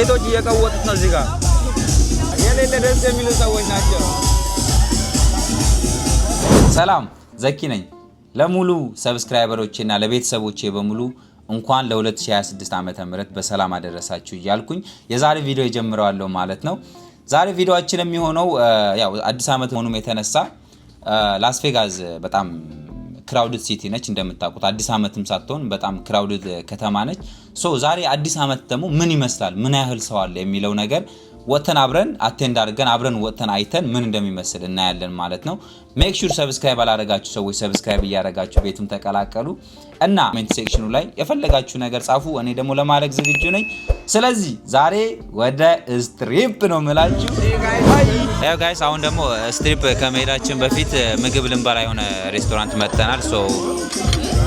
ሴቶች እየቀወጡት ነው እዚህ ጋር የሌለ ደስ የሚሉ ሰዎች ናቸው። ሰላም ዘኪ ነኝ። ለሙሉ ሰብስክራይበሮቼና ለቤተሰቦቼ በሙሉ እንኳን ለ2026 ዓመተ ምህረት በሰላም አደረሳችሁ እያልኩኝ የዛሬ ቪዲዮ ጀምረዋለሁ ማለት ነው። ዛሬ ቪዲዮአችን የሚሆነው ያው አዲስ ዓመት ሆኖም የተነሳ ላስ ቬጋስ በጣም ክራውድድ ሲቲ ነች እንደምታውቁት። አዲስ ዓመትም ሳትሆን በጣም ክራውድድ ከተማ ነች። ዛሬ አዲስ ዓመት ደግሞ ምን ይመስላል፣ ምን ያህል ሰው አለ የሚለው ነገር ወተን አብረን አቴንድ አድርገን አብረን ወተን አይተን ምን እንደሚመስል እናያለን ማለት ነው። ሜክ ሹር ሰብስክራይብ አላደረጋችሁ ሰዎች ሰብስክራይብ እያደረጋችሁ ቤቱን ተቀላቀሉ እና ኮሜንት ሴክሽኑ ላይ የፈለጋችሁ ነገር ጻፉ። እኔ ደግሞ ለማድረግ ዝግጁ ነኝ። ስለዚህ ዛሬ ወደ ስትሪፕ ነው የምላችሁ። ያው ጋይስ አሁን ደግሞ ስትሪፕ ከመሄዳችን በፊት ምግብ ልንበላ የሆነ ሬስቶራንት መጥተናል።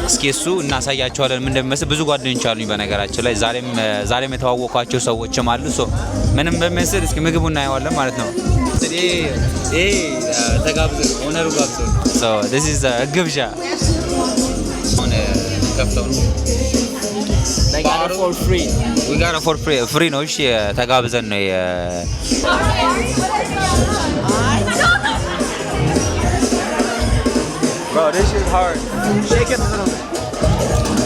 እስኪ እሱ እናሳያቸዋለን ምን እንደሚመስል። ብዙ ጓደኞች አሉኝ በነገራችን ላይ ዛሬም የተዋወቋቸው ሰዎችም አሉ። ምንም በሚመስል እስኪ ምግቡን እናየዋለን ማለት ነው። ተጋብዘን ኦነሩ ጋብዘን this is a ግብዣ ሆነ ከፍተው ነው we got it for free ነው። እሺ ተጋብዘን ነው Bro, this is hard. Shake it a little bit.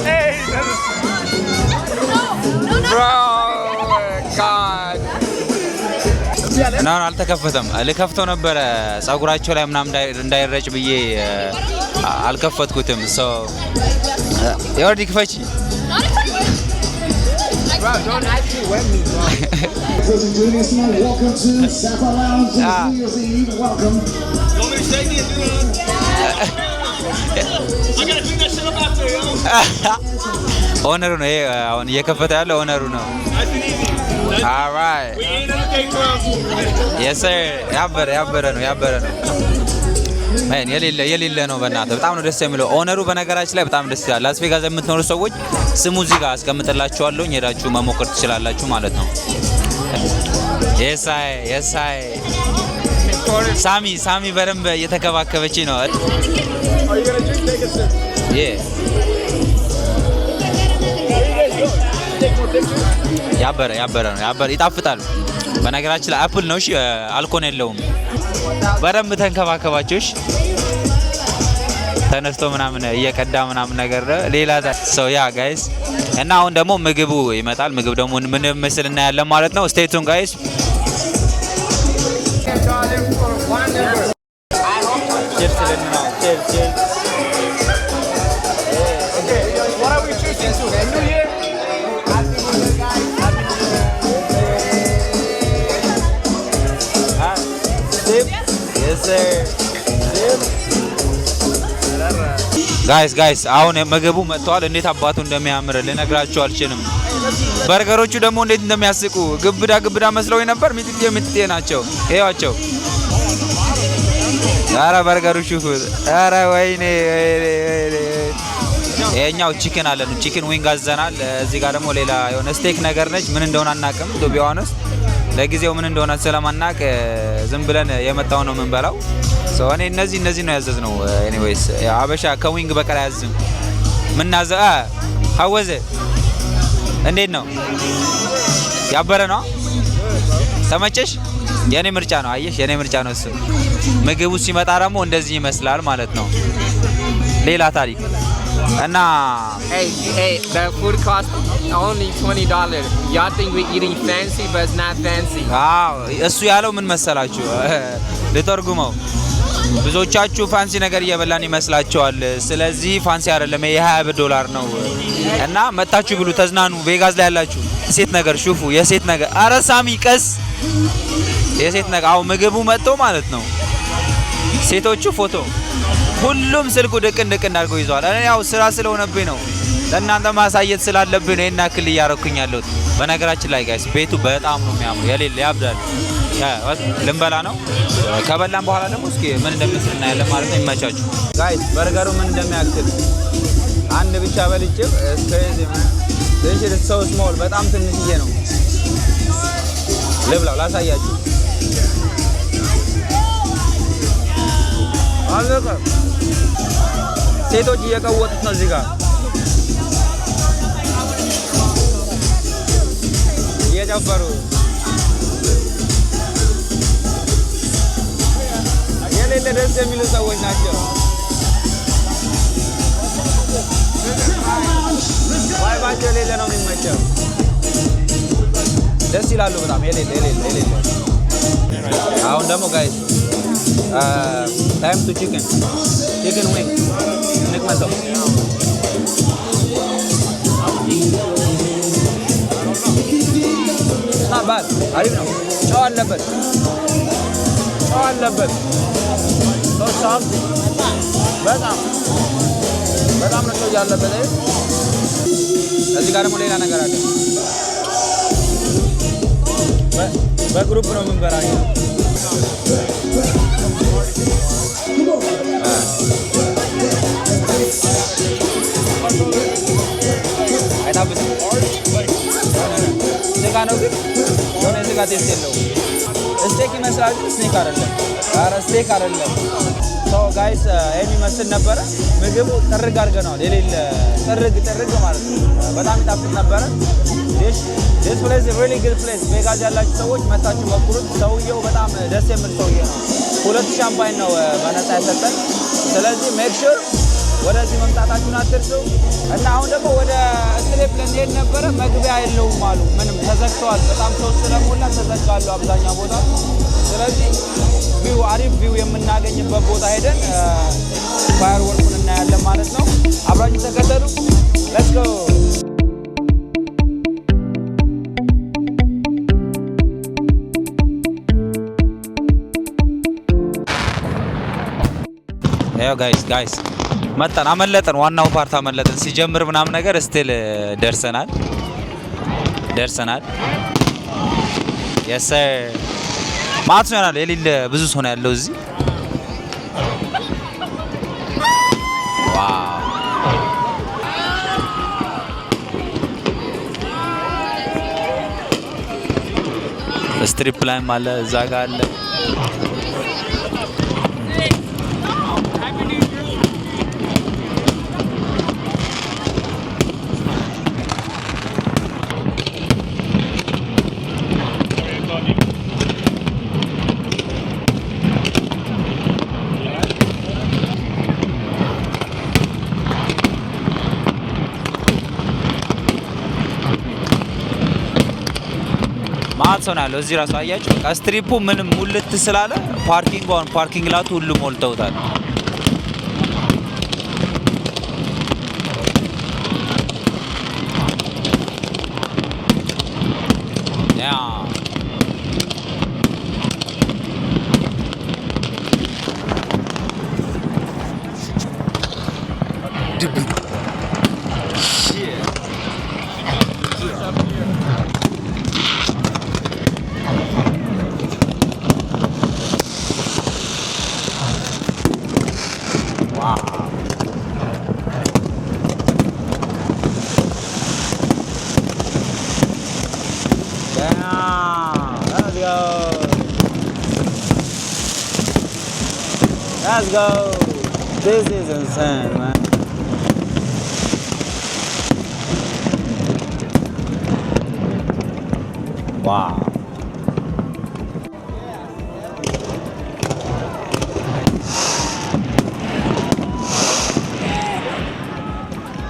Hey! No. Bro, God. No, አልተከፈተም። ልከፍተው ነበር ጸጉራቸው ላይ ምናምን እንዳይረጭ ብዬ አልከፈትኩትም። የወርዲ ክፈቺ Bro, don't actually wet me, bro. Welcome to Sapa Lounge. New Year's Eve. Welcome. You want me to shake it? I gotta clean that shit up after, yo. ኦነሩ ነው አሁን እየከፈተ ያለው ኦነሩ ነው። All right. We ain't in the cake club. Yes sir. ያበረ ነው። ማን የሌለ ነው በእናትህ በጣም ነው ደስ የሚለው። ኦነሩ በነገራችን ላይ በጣም ደስ ይላል። ላስ ቬጋስ የምትኖሩ ሰዎች ስሙ እዚህ ጋር አስቀምጥላችኋለሁ፣ ሄዳችሁ መሞከር ትችላላችሁ ማለት ነው። የሳይ ሳሚ በደንብ እየተከባከበች ነው። ያበረ ነው። ይጣፍጣል። በነገራችን ላይ አፕል ነው። እሺ አልኮል የለውም። በደንብ ተንከባከባቸው። እሺ ተነስቶ ምናምን እየቀዳ ምናምን ነገር ሌላ ያ ጋይስ። እና አሁን ደግሞ ምግቡ ይመጣል። ምግብ ደግሞ ምን መስል እናያለን ማለት ነው። ስቴይ ቱን ጋይስ። ጋይስ አሁን ምግቡ መጥቷል። እንዴት አባቱ እንደሚያምር ልነግራችሁ አልችልም። በርገሮቹ ደግሞ እንዴት እንደሚያስቁ ግብዳ መስለው ነበር። ሚጥጤ ናቸው። ይሄዋቸው። ኧረ በርገሩ ሹፉ። ኧረ ወይኔ ይሄኛው ቺክን አለን። ቺክን ዊንግ አዘናል። እዚህ ጋር ደግሞ ሌላ የሆነ ስቴክ ነገር ነች። ምን እንደሆነ አናውቅም። ቱ ቢ ኦነስት ለጊዜው ምን እንደሆነ ስለማናውቅ ዝም ብለን የመጣው ነው የምንበላው። እኔ እነዚህ ነው ያዘዝነው። ኤኒዌይስ አበሻ ከዊንግ በቀር ያዝም ምናዘ ሀወዘ እንዴት ነው? ያበረ ነው። ተመቸሽ? የኔ ምርጫ ነው። አየሽ፣ የኔ ምርጫ ነው እሱ። ምግቡ ሲመጣ ደግሞ እንደዚህ ይመስላል ማለት ነው። ሌላ ታሪክ እና hey the food cost only $20. y'all think we're eating fancy but it's not fancy. እሱ ያለው ምን መሰላችሁ? ልተርጉመው። ብዙዎቻችሁ ፋንሲ ነገር እየበላን ይመስላችኋል። ስለዚህ ፋንሲ አይደለም፣ $20 ነው። እና መጣችሁ ብሉ፣ ተዝናኑ። ቬጋስ ላይ ያላችሁ ሴት ነገር ሹፉ፣ የሴት ነገር። አረ ሳሚ ቀስ፣ የሴት ነገር። አው ምግቡ መጥቶ ማለት ነው። ሴቶቹ ፎቶ ሁሉም ስልኩ ድቅን አድርገው ይዟል። እኔ ያው ስራ ስለሆነብኝ ነው፣ ለእናንተ ማሳየት ስላለብኝ ነው እና ክል እያረኩኝ ያለሁት። በነገራችን ላይ ጋይስ ቤቱ በጣም ነው የሚያምሩ፣ የሌለ ያብዳል። ልንበላ ነው። ከበላን በኋላ ደግሞ እስኪ ምን እንደሚመስል እናያለን ማለት ነው። ይመቻችሁ ጋይስ። በርገሩ ምን እንደሚያክል አንድ ብቻ በልጭም this is so small፣ በጣም ትንሽዬ ነው። ልብላው ላሳያችሁ። አለቀ። ሴቶች እየቀወጡት ነው እዚህ ጋር እየጨፈሩ የሌለ ደስ የሚሉ ሰዎች ናቸው። ዋይባቸው የሌለ ነው የሚመቸው። ደስ ይላሉ በጣም የሌለ። አሁን ደግሞ ጋይስ ታይም ቱ ቺክን ዊንግ እንቅመሰው። ባል አሪፍ ነው። ጨው አለበት በጣም ነው ጨው ያለበት። እዚህ ጋር ደግሞ ሌላ ነገር አለ። በግሩፕ ነው የምንበላው። አይጣብስም። ስጋ ነው ግን የሆነ ስጋ ቴስት የለውም። ስቴክ ይመስላል ግን ስቴክ አይደለም። ኧረ ስቴክ አይደለም። ሶ ጋይስ ይሄን ይመስል ነበረ። ምግቡ ጥርግ አድርገነዋል። የሌለ ጥርግ ማለት ነው። በጣም ይጣፍጥ ነበረ። this place is really good place። ቬጋስ ያላችሁ ሰዎች መታችሁ ሞክሩት። ሰውየው በጣም ደስ የሚል ሰውዬ ነው። 2 ሻምፓኝ ነው በነፃ ያሰጠን። ስለዚህ ሜክ ሹር ወደዚህ መምጣታችሁን አትርሱ። እና አሁን ደግሞ ወደ ስትሬፕ ልንሄድ ነበረ። መግቢያ የለውም አሉ። ምንም ተዘግተዋል። በጣም ሰው ስለሞላ ተዘጋሉ አብዛኛው ቦታ። ስለዚህ ቪው አሪፍ ቪው የምናገኝበት ቦታ ሄደን ፋየር ወርኩን እናያለን ማለት ነው። አብራችሁ ተከተሉ። ሌትስ ጎ። ያው ጋይስ መጣን፣ አመለጠን። ዋናው ፓርት አመለጠን። ሲጀምር ምናምን ነገር ስቲል ደርሰናል። የሰ ማት ነው ያለው። የሌለ ብዙ ሰው ነው ያለው እዚህ። ዋው ስትሪፕ ላይም አለ፣ እዛ ጋር አለ። ማት ሰው ነው ያለው እዚህ ራሱ አያችሁ። በቃ ስትሪፑ ምንም ሙልት ስላለ ፓርኪንግ ላቱ ሁሉ ሞልተውታል። ያ Let's go. This is insane, man. Wow.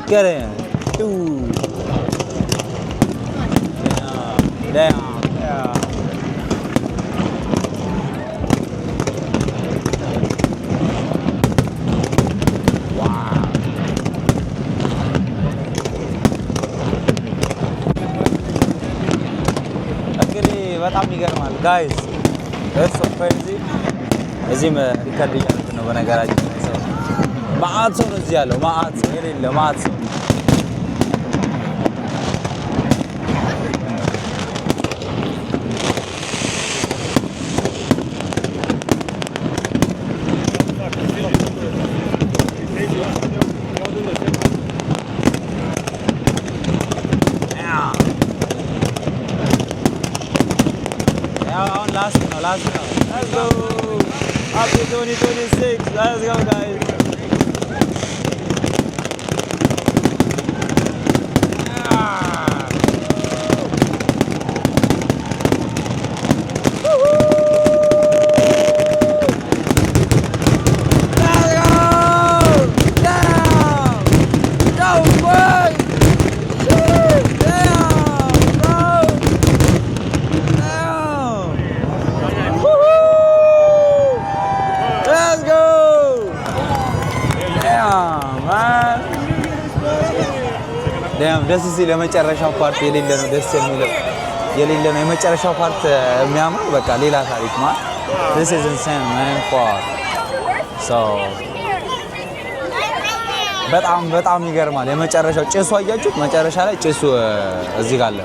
Get in. Ooh. Damn. Yeah. በጣም ይገርማል ጋይስ። እሱ ፈንዚ እዚህም ሪከርድ እያደረግን ነው። በነገራችን ላይ ሰው ማአት ሰው ነው እዚህ ያለው። ማአት ሰው የሌለ ማአት ሰው last now. Let's go. Happy 2026. Let's go, guys. ደስ ሲል የመጨረሻው ፓርት የሌለ ነው ደስ የሚለው የሌለ ነው የመጨረሻው ፓርት የሚያምረው በቃ ሌላ ታሪክ ማለት this is insane man for so በጣም ይገርማል የመጨረሻው ጭሱ አያችሁት መጨረሻ ላይ ጭሱ እዚህ ጋር አለ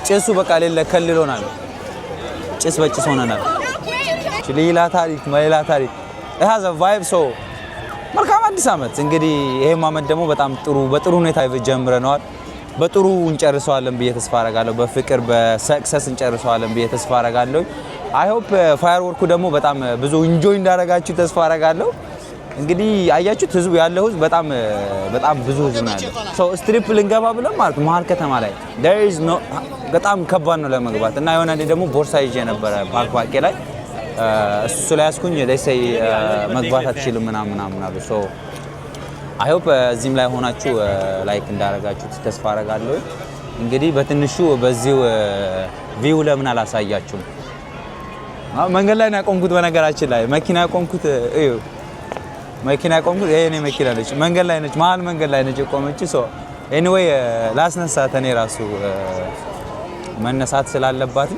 ጭሱ በቃ ሌለ ከልሎናል ጭስ በጭስ ሆነናል ሌላ ታሪክ it has a vibe so መልካም አዲስ አመት እንግዲህ ይሄም አመት ደግሞ በጣም በጥሩ ሁኔታ ጀምረናል በጥሩ እንጨርሰዋለን ብዬ ተስፋ አደርጋለሁ በፍቅር በሰክሰስ እንጨርሰዋለን ብዬ ተስፋ አደርጋለሁ I hope ፋየርወርኩ ደግሞ በጣም ብዙ ኢንጆይ እንዳደረጋችሁ ተስፋ አደርጋለሁ እንግዲህ አያችሁት ህዝቡ ያለው ህዝብ በጣም ብዙ ህዝብ ነው ያለው ሶ ስትሪፕ ልንገባ ብለን ማለት መሀል ከተማ ላይ there is no በጣም ከባድ ነው ለመግባት እና የሆነ ደግሞ ቦርሳ ይዤ ነበር ፓርክ ዋቄ ላይ እሱ ላይ ያስኩኝ ለሰይ መግባት አትችልም ምናምን አሉ ሶ I hope እዚህም ላይ ሆናችሁ ላይክ እንዳደረጋችሁ ተስፋ አደርጋለሁ እንግዲህ በትንሹ በዚሁ ቪው ለምን አላሳያችሁም መንገድ ላይ ነው ያቆምኩት በነገራችን ላይ መኪና ያቆምኩት እዩ መኪና ያቆምኩት የኔ መኪና ነች መንገድ ላይ ነች መሀል መንገድ ላይ ነች የቆመች ሶ ኤኒዌይ ላስነሳት እኔ ራሱ መነሳት ስላለባት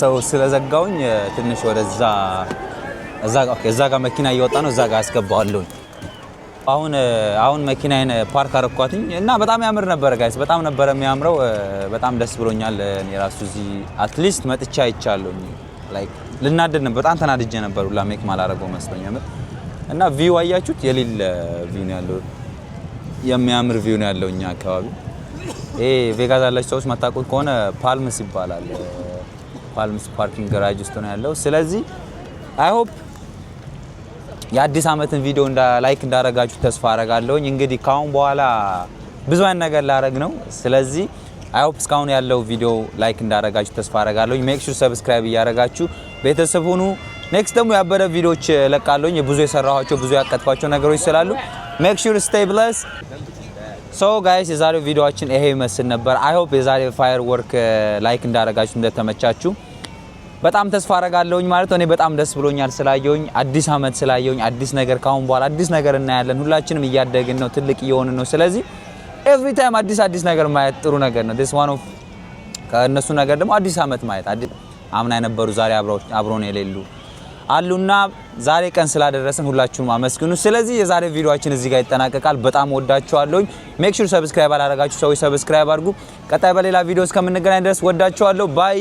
ሰው ስለዘጋውኝ ትንሽ ወደዛ እዛ ጋር መኪና እየወጣ ነው እዛ ጋር አስገባዋለሁ አሁን መኪናዬን ፓርክ አረኳትኝ እና በጣም ያምር ነበር ጋይስ በጣም ነበር የሚያምረው በጣም ደስ ብሎኛል እኔ ራሱ እዚህ አትሊስት መጥቻ አይቻለሁ ላይክ ልናደድ ነበር በጣም ተናድጄ ነበር ሁላ ሜክ ማላረገው መስሎኛል እና ቪው አያችሁት የሌለ ቪው ነው ያለው የሚያምር ቪው ነው ያለው እኛ አካባቢ ይሄ ቬጋስ ያላችሁ ሰዎች ማታውቁት ከሆነ ፓልምስ ይባላል ፓልምስ ፓርኪንግ ጋራጅ ውስጥ ነው ያለው ስለዚህ I hope የአዲስ አመትን ቪዲዮ ላይክ እንዳረጋችሁ ተስፋ አረጋለሁኝ እንግዲህ ካሁን በኋላ ብዙ አይነት ነገር ላረግ ነው ስለዚህ I hope እስካሁን ያለው ቪዲዮ ላይክ እንዳረጋችሁ ተስፋ አረጋለሁኝ ሜክ ሹር ሰብስክራይብ ያረጋችሁ ቤተሰብ ሁኑ ኔክስት ደግሞ ያበረ ቪዲዮዎች ለቃለሁኝ ብዙ የሰራኋቸው ብዙ ያቀጥኳቸው ነገሮች ስላሉ ሜክ ሹር ስቴይ ብለስ ሶ ጋይስ የዛሬው ቪዲዮአችን ይሄ ይመስል ነበር I hope የዛሬው ፋየር ወርክ ላይክ እንዳረጋችሁ እንደተመቻችሁ በጣም ተስፋ አረጋለሁኝ ማለት ነው እኔ በጣም ደስ ብሎኛል ስላየሁኝ አዲስ አመት ስላየሁኝ አዲስ ነገር ካሁን በኋላ አዲስ ነገር እናያለን ሁላችንም እያደግን ነው ትልቅ እየሆንን ነው ስለዚህ ኤቭሪ ታይም አዲስ ነገር ማየት ጥሩ ነገር ነው this one of ከነሱ ነገር ደግሞ አዲስ አመት ማየት አምና የነበሩ ዛሬ አብሮን የሌሉ አሉና ዛሬ ቀን ስላደረሰን ሁላችሁም አመስግኑ ስለዚህ የዛሬ ቪዲዮአችን እዚህ ጋር ይጠናቀቃል በጣም ወዳችኋለሁ ሜክ ሹር ሰብስክራይብ አላረጋችሁ ሰዎች ሰብስክራይብ አድርጉ ቀጣይ በሌላ ቪዲዮ እስከምንገናኝ ድረስ ወዳችኋለሁ ባይ